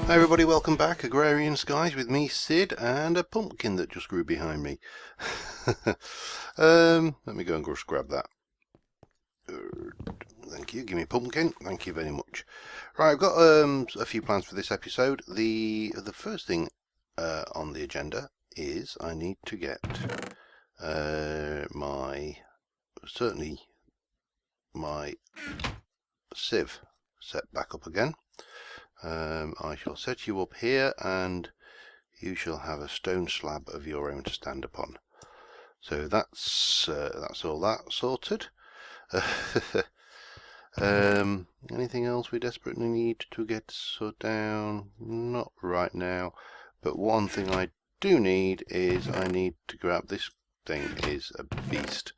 Hi everybody, welcome back. Agrarian Skies with me, Sid, and a pumpkin that just grew behind me. Let me go and just grab that. Thank you. Give me a pumpkin. Thank you very much. Right, I've got a few plans for this episode. The first thing on the agenda is I need to get my sieve set back up again. I shall set you up here and you shall have a stone slab of your own to stand upon. So that's all that sorted. Anything else we desperately need to get sort down? Not right now, but one thing I do need is I need to grab, this thing is a beast.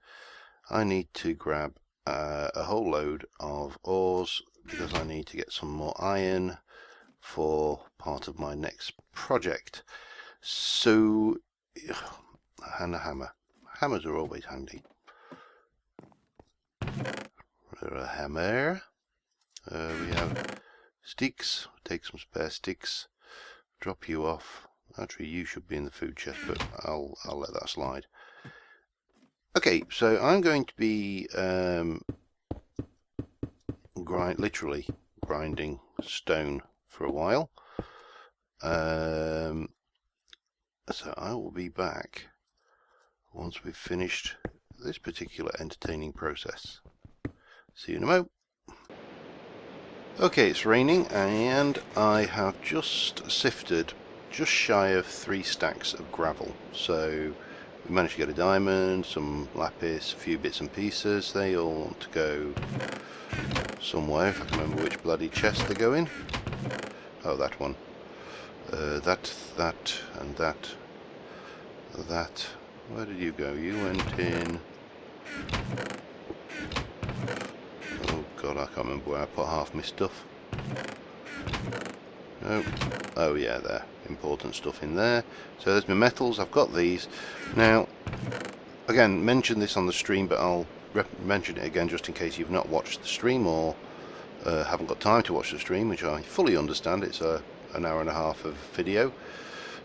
I need to grab a whole load of ores because I need to get some more iron for part of my next project. So, and a hammer. Hammers are always handy. A hammer. We have sticks. Take some spare sticks. Drop you off. Actually, you should be in the food chest, but I'll let that slide. Okay, so I'm going to be literally grinding stone for a while. So I will be back once we've finished this particular entertaining process. See you in a mo. Okay, it's raining and I have just sifted just shy of 3 stacks of gravel. So we managed to get a diamond, some lapis, a few bits and pieces. They all want to go somewhere, if I can remember which bloody chest they go in. Oh, that one. That, and that. Where did you go? You went in... Oh god, I can't remember where I put half my stuff. Oh yeah, there. Important stuff in there. So there's my metals. I've got these. Now, again, mentioned this on the stream, but I'll mention it again just in case you've not watched the stream or haven't got time to watch the stream, which I fully understand. It's an hour and a half of video.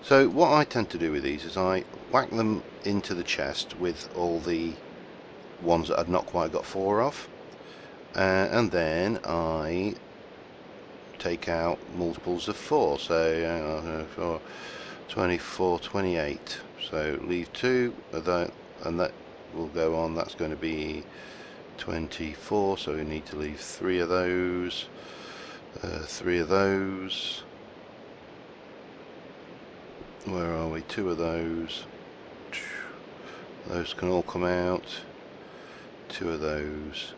So what I tend to do with these is I whack them into the chest with all the ones that I've not quite got 4 of, and then I take out multiples of 4, so 4, 24, 28, so leave 2 of that, and that will go on. That's going to be 24, so we need to leave 3 of those, 3 of those. Where are we? 2 of those. Those can all come out. 2 of those.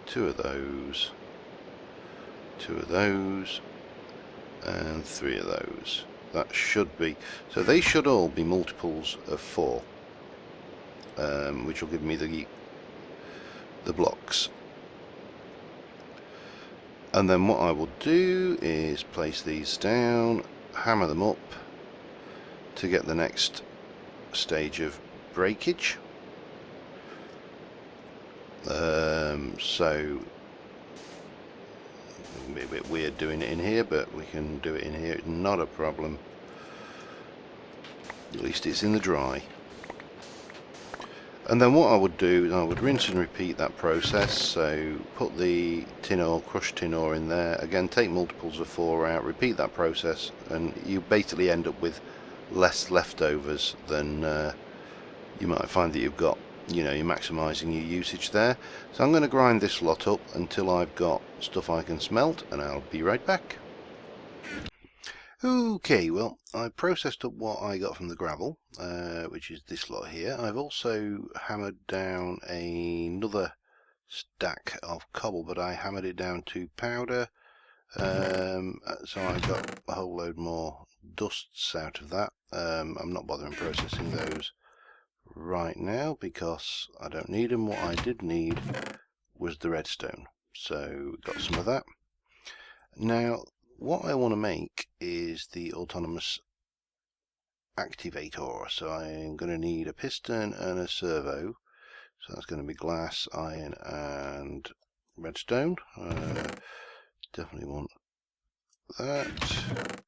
2 of those. 2 of those. And 3 of those. That should be. So they should all be multiples of 4. Which will give me the blocks. And then what I will do is place these down, hammer them up, to get the next stage of breakage. So it'll be a bit weird doing it in here, but we can do it in here, not a problem. At least it's in the dry. And then what I would do is I would rinse and repeat that process. So put the tin ore, crushed tin ore in there, again take multiples of 4 out, repeat that process, and you basically end up with less leftovers than you might find that you've got. You know, you're maximising your usage there. So I'm going to grind this lot up until I've got stuff I can smelt, and I'll be right back. Okay, well, I processed up what I got from the gravel, which is this lot here. I've also hammered down another stack of cobble, but I hammered it down to powder. So I got a whole load more dusts out of that. I'm not bothering processing those right now because I don't need them. What I did need was the redstone, so got some of that. Now what I want to make is the autonomous activator, so I'm going to need a piston and a servo. So that's going to be glass, iron and redstone. Definitely want that.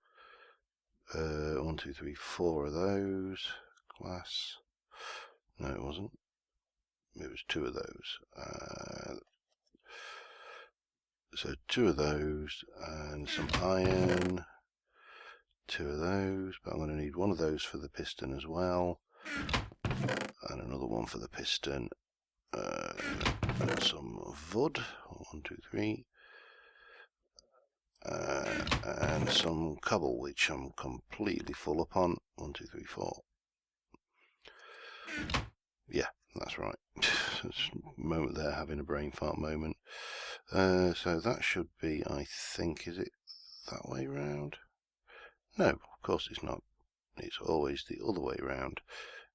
1, 2, 3, 4 of those. Glass. No, it wasn't. It was 2 of those. So 2 of those and some iron. 2 of those, but I'm going to need 1 of those for the piston as well, and another one for the piston, and some wood. 1, 2, 3, and some cobble, which I'm completely full up on. 1, 2, 3, 4. Yeah, that's right. Moment there, having a brain fart moment. So that should be, I think, is it that way round? No, of course it's not. It's always the other way round.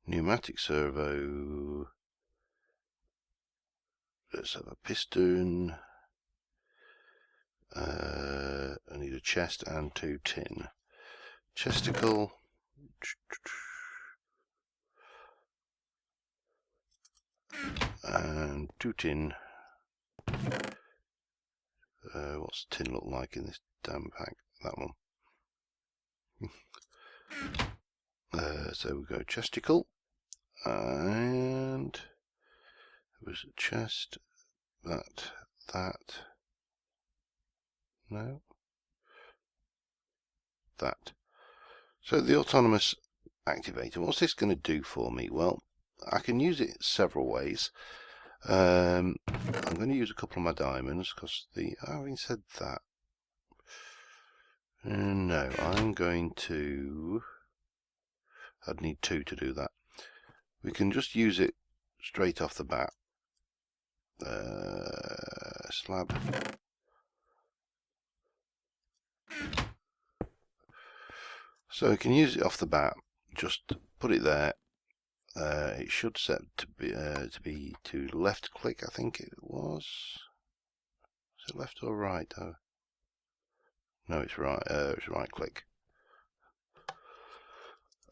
Pneumatic servo. Let's have a piston. I need a chest and 2 tin. Chesticle. And 2 tin. What's tin look like in this damn pack? That one. So we go chesticle. And there was a chest. That. No. That. So the autonomous activator, what's this going to do for me? Well, I can use it several ways. I'm going to use a couple of my diamonds because having said that, no, I'm going to, I'd need 2 to do that. We can just use it straight off the bat. Slab. So we can use it off the bat, just put it there. It should set to be to left click, I think it was. Is it left or right? Oh. No, it's right. It's right click.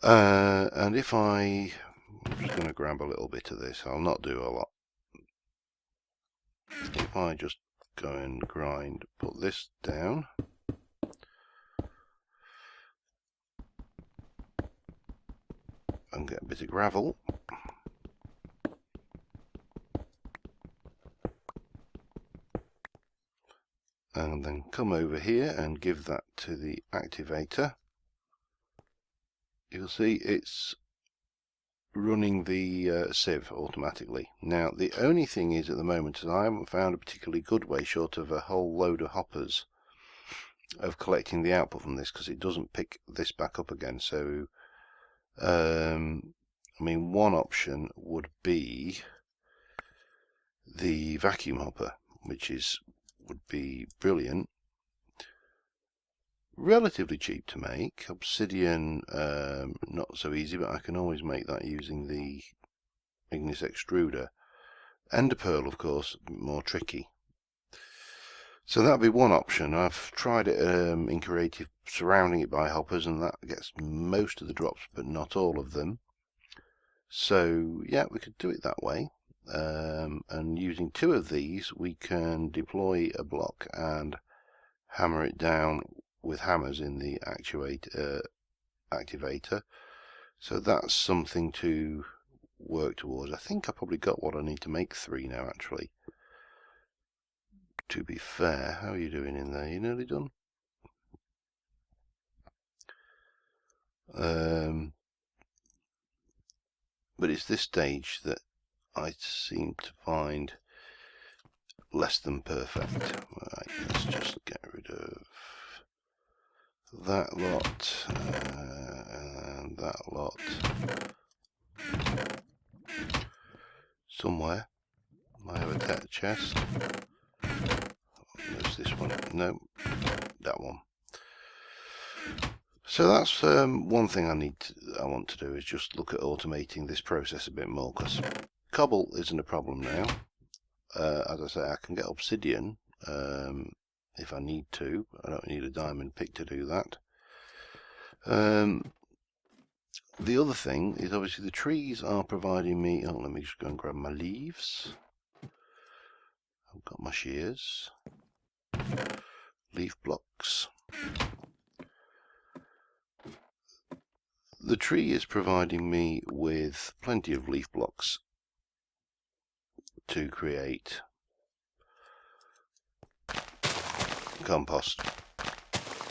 And if I'm just going to grab a little bit of this. I'll not do a lot. If I just go and grind, put this down. And get a bit of gravel. And then come over here and give that to the activator. You'll see it's running the sieve automatically. Now the only thing is at the moment is I haven't found a particularly good way, short of a whole load of hoppers, of collecting the output from this, because it doesn't pick this back up again. So I mean, one option would be the vacuum hopper, which would be brilliant. Relatively cheap to make. Obsidian, not so easy, but I can always make that using the Ignis extruder. Ender pearl, of course, more tricky. So that'd be one option. I've tried it in creative, surrounding it by hoppers, and that gets most of the drops, but not all of them. So yeah, we could do it that way. And using 2 of these, we can deploy a block and hammer it down with hammers in the activator. So that's something to work towards. I think I probably got what I need to make 3 now, actually. To be fair, how are you doing in there? You nearly done? But it's this stage that I seem to find less than perfect. Right, let's just get rid of that lot and that lot. Somewhere I have a dead chest. There's this one. No, that one. So that's one thing I want to do, is just look at automating this process a bit more, because cobble isn't a problem now. As I say, I can get obsidian if I need to. I don't need a diamond pick to do that. The other thing is obviously the trees are providing me. Oh, let me just go and grab my leaves. I've got my shears, leaf blocks. The tree is providing me with plenty of leaf blocks to create compost.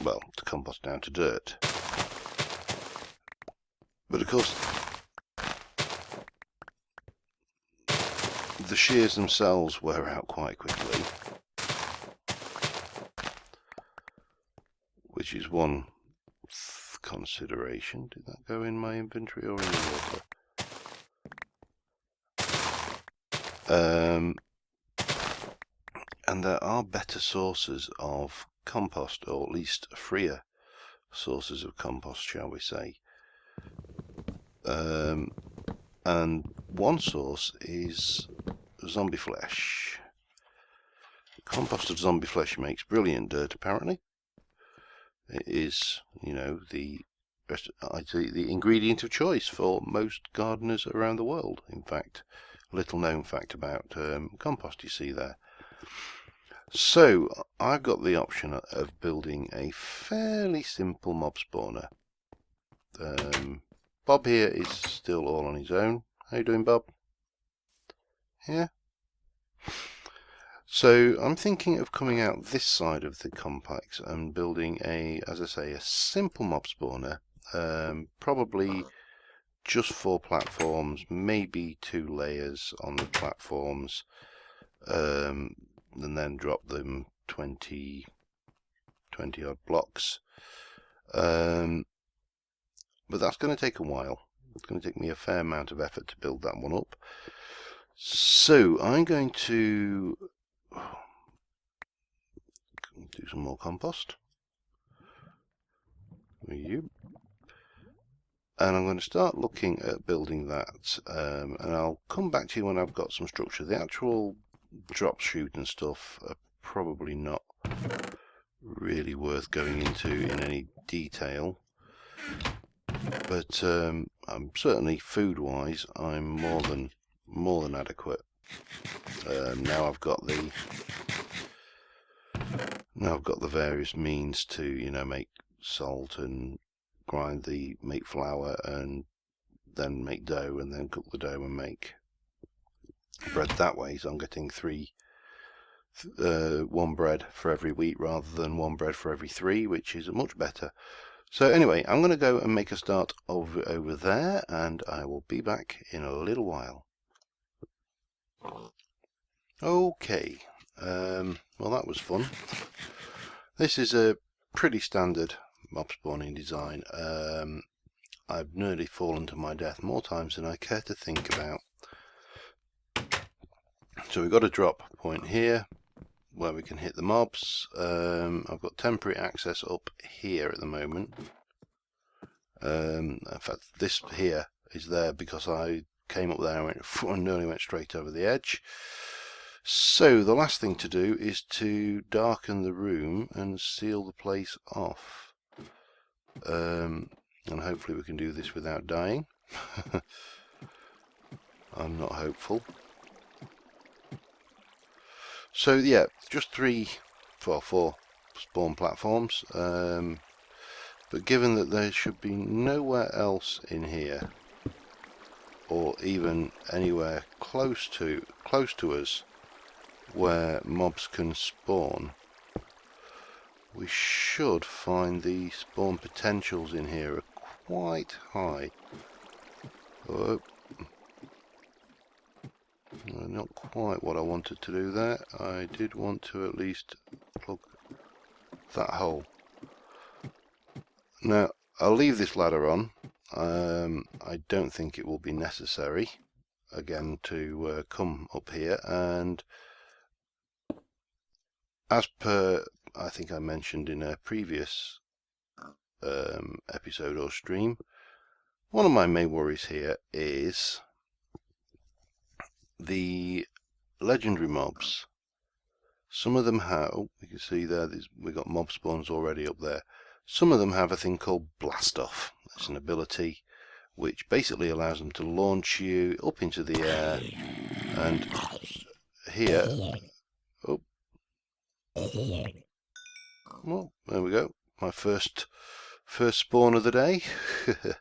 Well, to compost down to dirt. But of course, the shears themselves wear out quite quickly, which is one consideration. Did that go in my inventory or in the water? And there are better sources of compost, or at least freer sources of compost, shall we say. And one source is zombie flesh. Composted zombie flesh makes brilliant dirt, apparently. It is, you know, the ingredient of choice for most gardeners around the world. In fact, little known fact about compost you see there. So I've got the option of building a fairly simple mob spawner. Bob here is still all on his own. How you doing, Bob? Yeah. So I'm thinking of coming out this side of the complex and building as I say, a simple mob spawner, probably just 4 platforms, maybe 2 layers on the platforms, and then drop them 20 odd blocks. But that's going to take a while. It's going to take me a fair amount of effort to build that one up. So I'm going to do some more compost with you, and I'm going to start looking at building that, and I'll come back to you when I've got some structure. The actual drop chute and stuff are probably not really worth going into in any detail, but I'm certainly food-wise I'm more than adequate. Now I've got the various means to, you know, make salt and make flour and then make dough and then cook the dough and make bread that way. So I'm getting 1 bread for every week rather than 1 bread for every 3, which is much better. So anyway, I'm going to go and make a start over there, and I will be back in a little while. Okay, well, that was fun. This is a pretty standard mob spawning design. I've nearly fallen to my death more times than I care to think about. So we've got a drop point here where we can hit the mobs. I've got temporary access up here at the moment. In fact, this here is there because I came up there and nearly went straight over the edge. So the last thing to do is to darken the room and seal the place off. And hopefully we can do this without dying. I'm not hopeful. So yeah, just 4 spawn platforms. But given that there should be nowhere else in here, or even anywhere close to us, where mobs can spawn, we should find the spawn potentials in here are quite high. Oh, not quite what I wanted to do there. I did want to at least plug that hole. Now I'll leave this ladder on. I don't think it will be necessary again to come up here, and as per I think I mentioned in a previous episode or stream, one of my main worries here is the legendary mobs. Some of them have, you can see there, we've got mob spawns already up there. Some of them have a thing called blast off. It's an ability which basically allows them to launch you up into the air, and here, oh, well, there we go. my first spawn of the day. A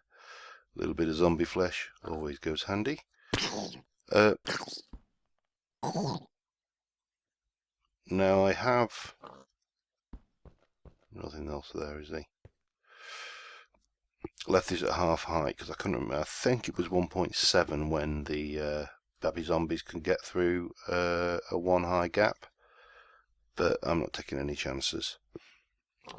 little bit of zombie flesh always goes handy. Now I have nothing else there, is there? Left this at half height because I couldn't remember. I think it was 1.7 when the baby zombies can get through a 1 high gap, but I'm not taking any chances.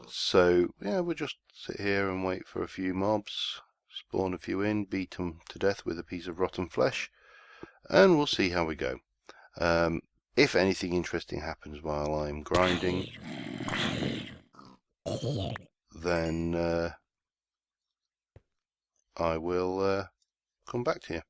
So yeah, we'll just sit here and wait for a few mobs, spawn a few in, beat them to death with a piece of rotten flesh, and we'll see how we go. If anything interesting happens while I'm grinding, then I will come back to you.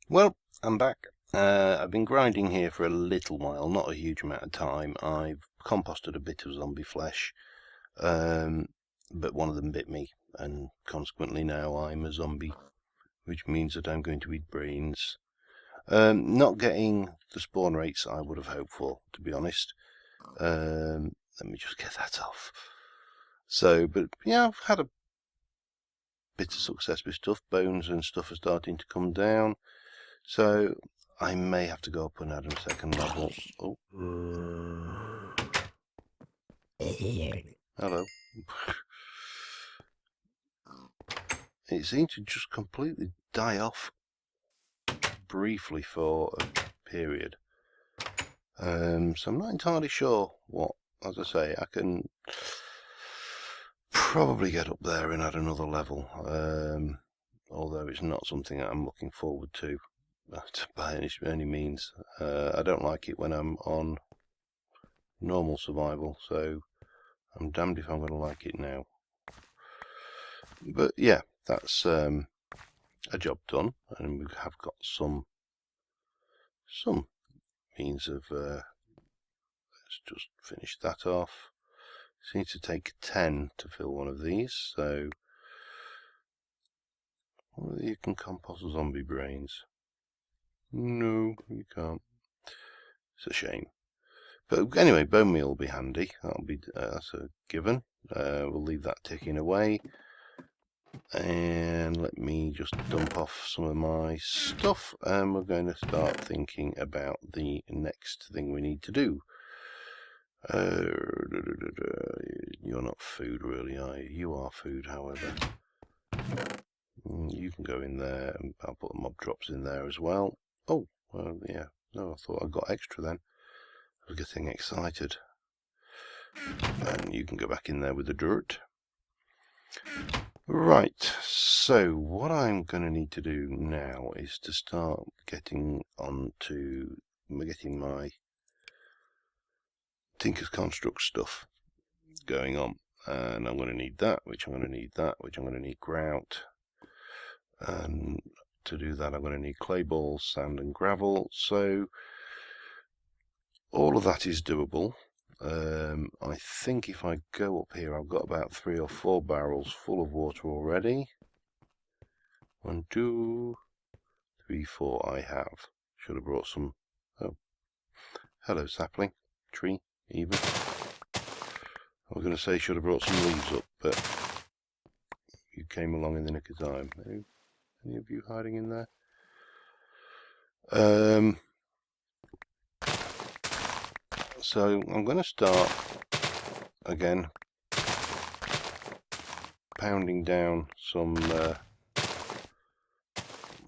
Well, I'm back. I've been grinding here for a little while, not a huge amount of time. I've composted a bit of zombie flesh, but one of them bit me, and consequently now I'm a zombie, which means that I'm going to eat brains. Not getting the spawn rates I would have hoped for, to be honest. Let me just get that off. So, but yeah, I've had a bit of success with stuff. Bones and stuff are starting to come down. So I may have to go up and add a second level. Oh. Hello. It seemed to just completely die off briefly for a period. So I'm not entirely sure what, as I say, I can probably get up there and add another level, although it's not something that I'm looking forward to by any means. I don't like it when I'm on normal survival, so I'm damned if I'm going to like it now. But yeah, that's a job done, and we have got some means of let's just finish that off. Seems to take 10 to fill one of these, so whether you can compost zombie brains. No, you can't. It's a shame. But anyway, bone meal will be handy. That'll be that's a given. We'll leave that ticking away. And let me just dump off some of my stuff, and we're going to start thinking about the next thing we need to do. You're not food really, are you? You are food, however. You can go in there, and I'll put the mob drops in there as well. Oh, well, yeah. No, I thought I got extra then. I was getting excited. And you can go back in there with the dirt. Right, so what I'm going to need to do now is to start getting onto getting my Tinker's Construct stuff going on. And I'm going to need that, which I'm going to need that, which I'm going to need grout. And to do that I'm going to need clay balls, sand and gravel. So all of that is doable. I think if I go up here, I've got about 3 or 4 barrels full of water already. 1, 2, 3, 4 I have. Should have brought some. Oh, hello sapling, tree, even. I was going to say should have brought some leaves up, but you came along in the nick of time. Any of you hiding in there? So I'm going to start again pounding down some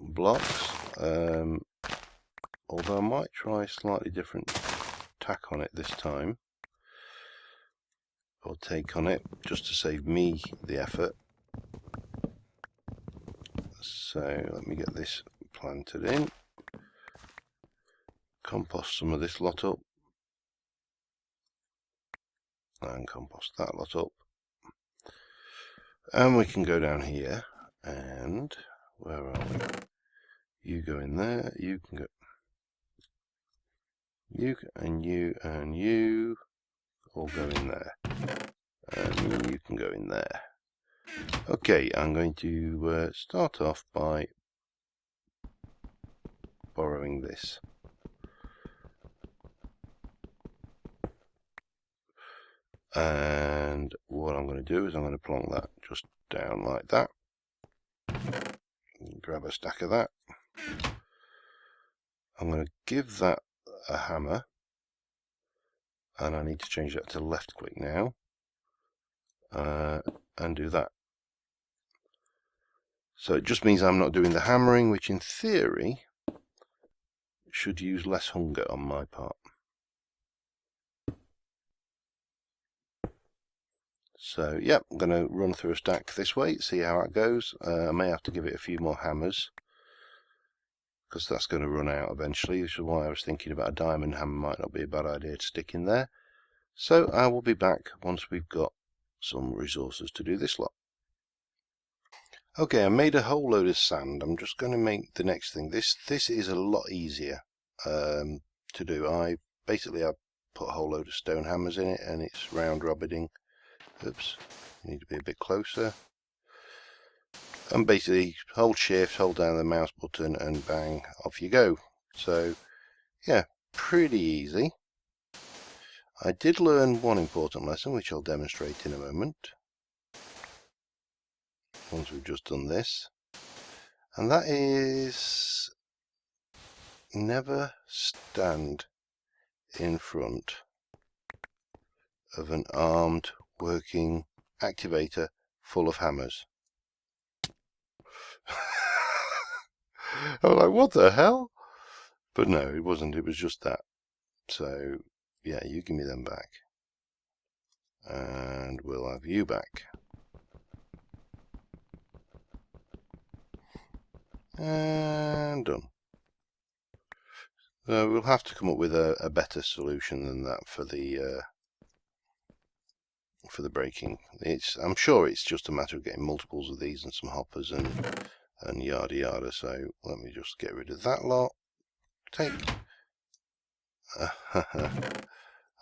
blocks, although I might try a slightly different tack on it this time, or take on it, just to save me the effort. So let me get this planted in, compost some of this lot up, and compost that lot up. And we can go down here, and where are we? You go in there, you can go, you and you all go in there, and you can go in there. Okay, I'm going to start off by borrowing this. And what I'm going to do is I'm going to plonk that just down like that. Grab a stack of that. I'm going to give that a hammer, and I need to change that to left click now, and do that. So it just means I'm not doing the hammering, which in theory should use less hunger on my part. So yeah, I'm going to run through a stack this way, see how it goes. I may have to give it a few more hammers, because that's going to run out eventually, which is why I was thinking about a diamond hammer might not be a bad idea to stick in there. So I will be back once we've got some resources to do this lot. Okay, I made a whole load of sand. I'm just going to make the next thing. This is a lot easier to do. I put a whole load of stone hammers in it, and it's round robbining. Oops, you need to be a bit closer. And basically, hold shift, hold down the mouse button, and bang, off you go. So, yeah, pretty easy. I did learn one important lesson, which I'll demonstrate in a moment, once we've just done this. And that is, never stand in front of an armed working activator full of hammers. I was like, what the hell? But no, it wasn't. It was just that. So, yeah, you give me them back. And we'll have you back. And done. We'll have to come up with a better solution than that for the breaking. I'm sure it's just a matter of getting multiples of these and some hoppers and yada yada. So let me just get rid of that lot. Take. I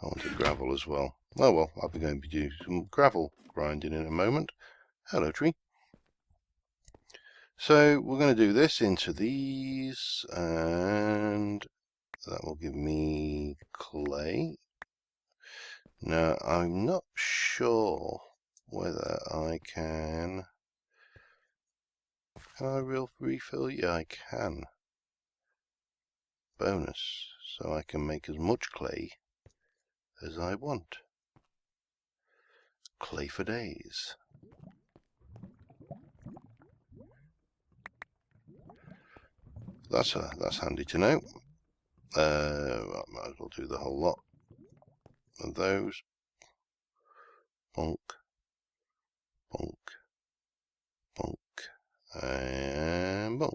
wanted gravel as well. Oh well, I'll be going to do some gravel grinding in a moment. Hello, tree. So we're going to do this into these, and that will give me clay. Now, I'm not sure whether I can... Can I refill? Yeah, I can. Bonus. So I can make as much clay as I want. Clay for days. That's handy to know. I might as well do the whole lot of those. Bonk, bonk, bonk, and bonk.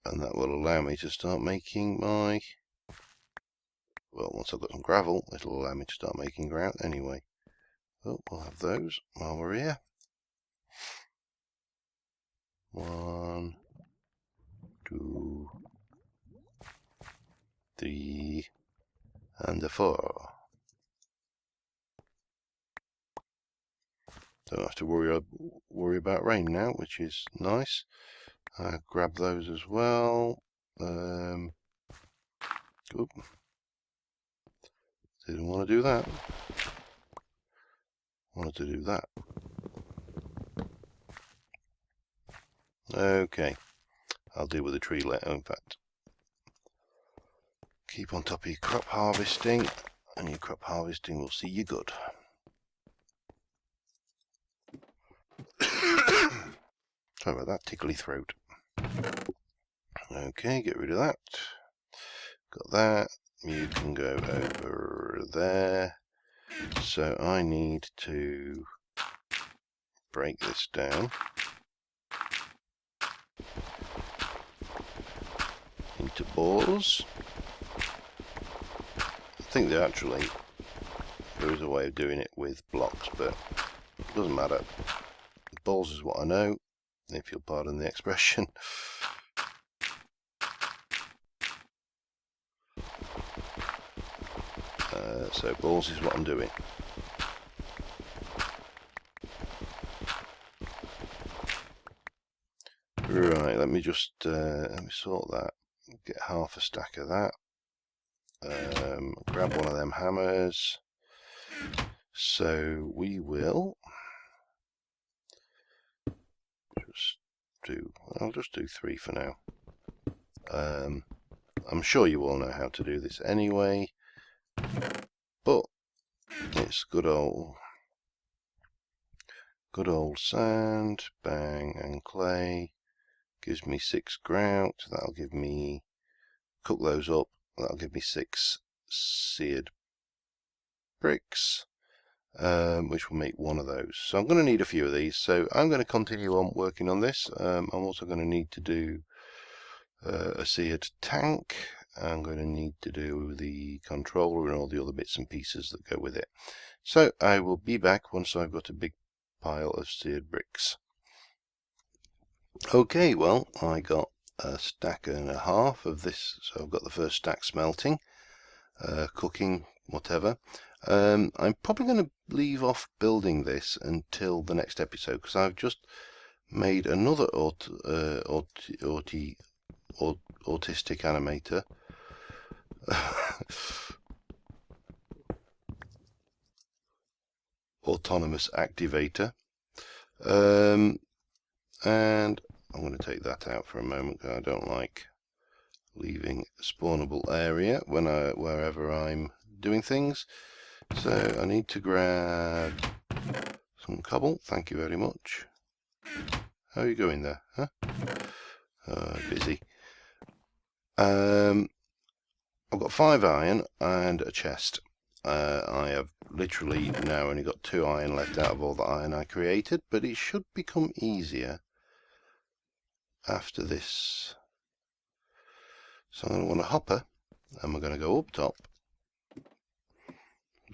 And that will allow me to start making my... Well, once I've got some gravel, it'll allow me to start making grout anyway. Oh, we'll have those while we're here. 1, 2, 3, and 4. Don't have to worry about rain now, which is nice. Grab those as well. Oop. Didn't want to do that. Wanted to do that. Okay. I'll deal with the tree later, in fact. Keep on top of your crop harvesting, and your crop harvesting will see you good. Sorry about that, tickly throat. Okay, get rid of that. Got that. You can go over there. So I need to break this down into balls. I think there is a way of doing it with blocks, but it doesn't matter. Balls is what I know, if you'll pardon the expression. So balls is what I'm doing. Right, let me just let me sort that. Get half a stack of that. grab one of them hammers. So we will just do, I'll just do 3 for now. I'm sure you all know how to do this anyway, but it's good old sand, bang, and clay. Gives me 6 grout. That'll give me, cook those up, that'll give me 6 seared bricks, which will make one of those. So I'm going to need a few of these, so I'm going to continue on working on this. I'm also going to need to do a seared tank. I'm going to need to do the controller and all the other bits and pieces that go with it. So I will be back once I've got a big pile of seared bricks. Okay, well, I got a stack and a half of this, so I've got the first stack smelting, cooking, whatever. I'm probably going to leave off building this until the next episode, because I've just made another autistic animator. Autonomous activator. And I'm going to take that out for a moment, because I don't like leaving a spawnable area wherever I'm doing things. So I need to grab some cobble. Thank you very much. How are you going there? Huh? Busy. I've got 5 iron and a chest. I have literally now only got 2 iron left out of all the iron I created, but it should become easier after this. So I'm going to want a hopper, and we're going to go up top.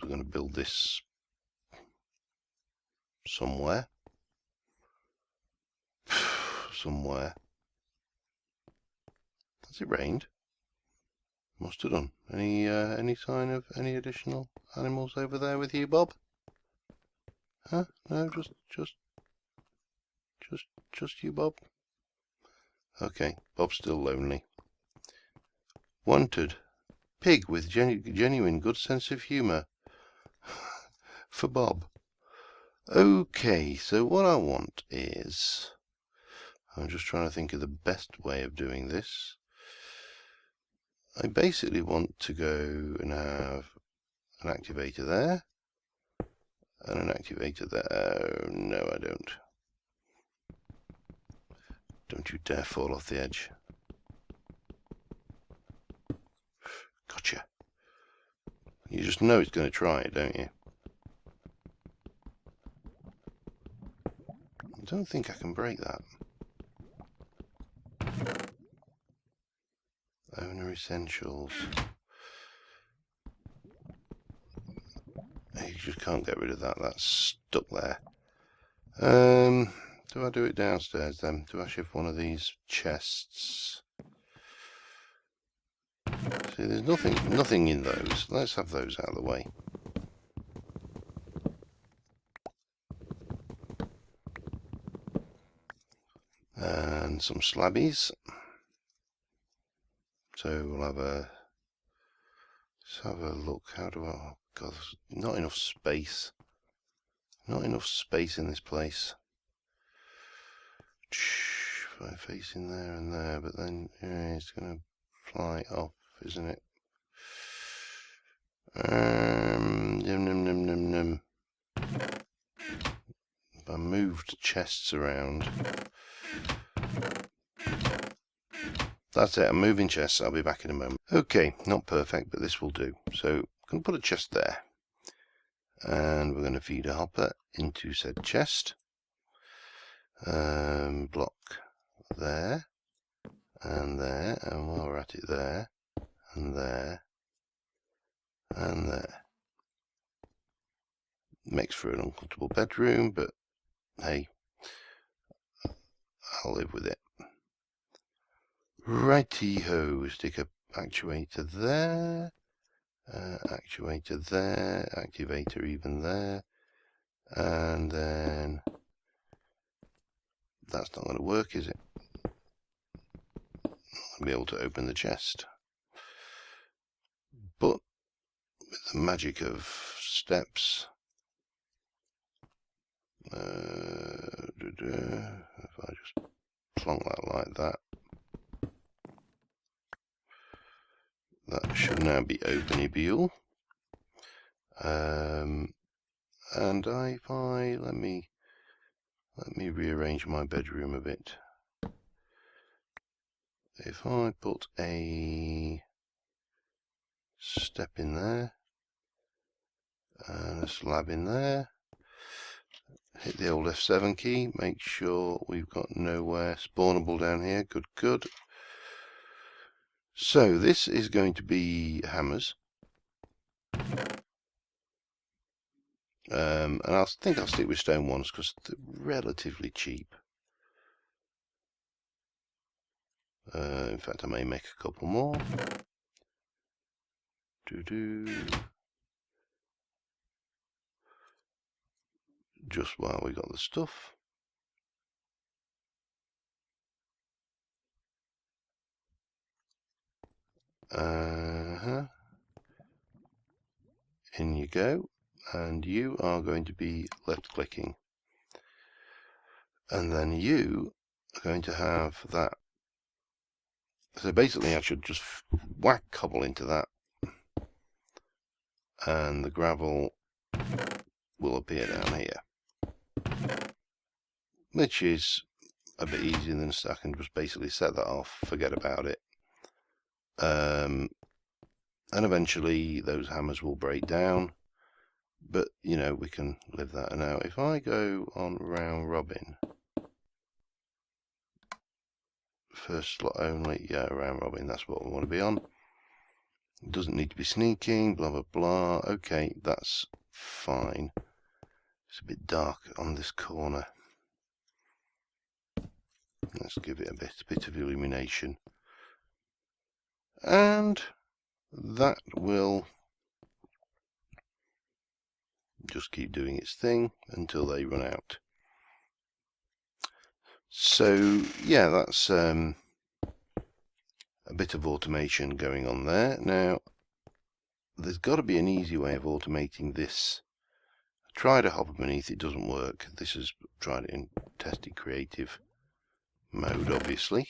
We're going to build this somewhere. Somewhere. Has it rained? Must have done. Any sign of any additional animals over there with you, Bob? Huh? No, just you, Bob. Okay, Bob's still lonely. Wanted. Pig with genuine good sense of humour. For Bob. Okay, so what I want is, I'm just trying to think of the best way of doing this. I basically want to go and have an activator there, and an activator there. Oh, no, I don't. Don't you dare fall off the edge. Gotcha. You just know it's going to try it, don't you? I don't think I can break that. Owner Essentials. You just can't get rid of that. That's stuck there. Do I do it downstairs then? Do I shift one of these chests? See, there's nothing in those. Let's have those out of the way. And some slabbies. So we'll have a. Let's have a look. How do I? Oh God, there's not enough space. Not enough space in this place. If I face in there and there, but then it's going to fly off, isn't it? If I moved chests around. That's it, I'm moving chests, I'll be back in a moment. Okay, not perfect, but this will do. So I'm going to put a chest there. And we're going to feed a hopper into said chest. Block there. And there. And while we're at it, there. And there. And there. Makes for an uncomfortable bedroom, but hey, I'll live with it. Righty-ho, stick a actuator there, actuator there, activator even there, and then that's not going to work, is it? Not going to be able to open the chest. But with the magic of steps, if I just plonk that like that, that should now be openable. And if I let me rearrange my bedroom a bit. If I put a step in there and a slab in there, hit the old F7 key, make sure we've got nowhere spawnable down here. Good, good. So this is going to be hammers. And I think I'll stick with stone ones because they're relatively cheap. In fact, I may make a couple more. Just while we got the stuff. In you go, and you are going to be left clicking, and then you are going to have that. So basically I should just whack cobble into that, and the gravel will appear down here, which is a bit easier than I can just basically set that off, forget about it. And eventually those hammers will break down, but you know, we can live that. And now if I go on round robin, first slot only, yeah, round robin, that's what we want to be on. It doesn't need to be sneaking, blah blah blah. Okay, that's fine. It's a bit dark on this corner. Let's give it a bit of illumination, and that will just keep doing its thing until they run out. So yeah, that's a bit of automation going on there. Now there's got to be an easy way of automating this. I tried a hopper beneath, it doesn't work. This is tried it in tested creative mode, obviously.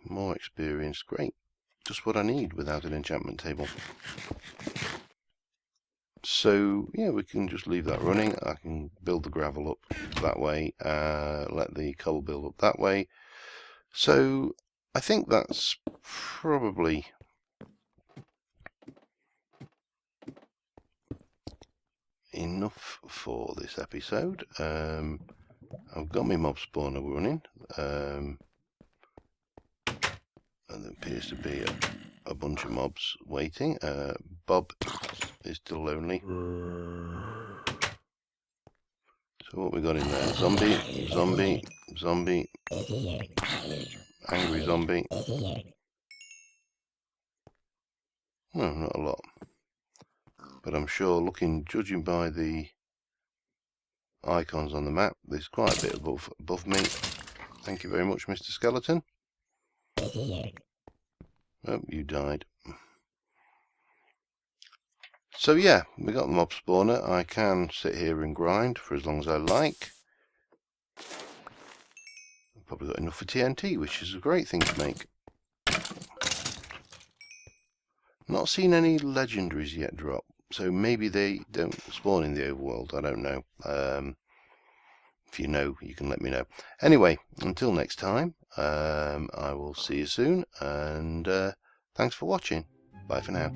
More experience, great. Just what I need without an enchantment table. So yeah, we can just leave that running. I can build the gravel up that way, let the cobble build up that way. So I think that's probably enough for this episode. I've got my mob spawner running, and there appears to be a bunch of mobs waiting. Bob is still lonely. So what we got in there? Zombie, zombie, zombie, angry zombie. No, not a lot. But I'm sure, judging by the icons on the map, there's quite a bit above me. Thank you very much, Mr. Skeleton. Oh, you died. So yeah, we got the mob spawner. I can sit here and grind for as long as I like. I've probably got enough for TNT, which is a great thing to make. Not seen any legendaries yet drop, so maybe they don't spawn in the overworld, I don't know. If you know, you can let me know. Anyway, until next time, I will see you soon, and thanks for watching. Bye for now.